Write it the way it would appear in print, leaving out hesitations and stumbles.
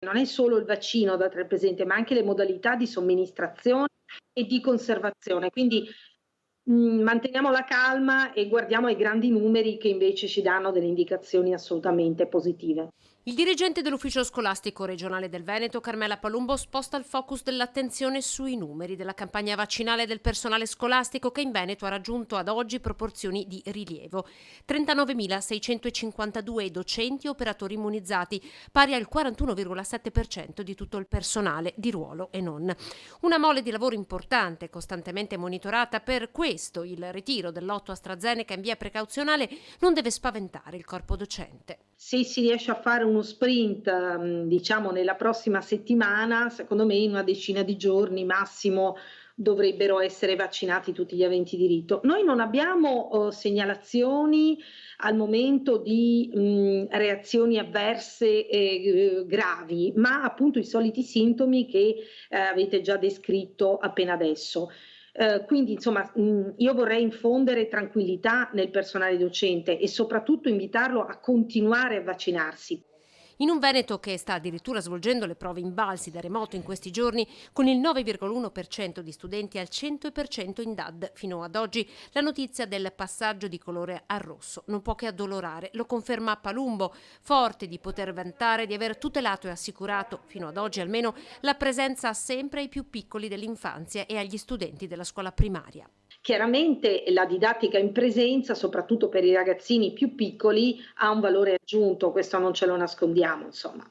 Non è solo il vaccino da tenere presente, ma anche le modalità di somministrazione e di conservazione. Quindi, manteniamo la calma e guardiamo ai grandi numeri che invece ci danno delle indicazioni assolutamente positive. Il dirigente dell'ufficio scolastico regionale del Veneto, Carmela Palumbo, sposta il focus dell'attenzione sui numeri della campagna vaccinale del personale scolastico che in Veneto ha raggiunto ad oggi proporzioni di rilievo. 39.652 docenti e operatori immunizzati, pari al 41,7% di tutto il personale di ruolo e non. Una mole di lavoro importante, costantemente monitorata, per questo il ritiro del lotto AstraZeneca in via precauzionale non deve spaventare il corpo docente. Se si riesce a fare uno sprint, diciamo nella prossima settimana, secondo me in una decina di giorni massimo dovrebbero essere vaccinati tutti gli aventi diritto. Noi non abbiamo, segnalazioni al momento di, reazioni avverse, gravi, ma appunto i soliti sintomi che, avete già descritto appena adesso. Quindi insomma, io vorrei infondere tranquillità nel personale docente e soprattutto invitarlo a continuare a vaccinarsi. In un Veneto che sta addirittura svolgendo le prove invalsi da remoto in questi giorni, con il 9,1% di studenti al 100% in DAD fino ad oggi, la notizia del passaggio di colore al rosso non può che addolorare, lo conferma Palumbo, forte di poter vantare di aver tutelato e assicurato, fino ad oggi almeno, la presenza sempre ai più piccoli dell'infanzia e agli studenti della scuola primaria. Chiaramente la didattica in presenza, soprattutto per i ragazzini più piccoli, ha un valore aggiunto, questo non ce lo nascondiamo, insomma.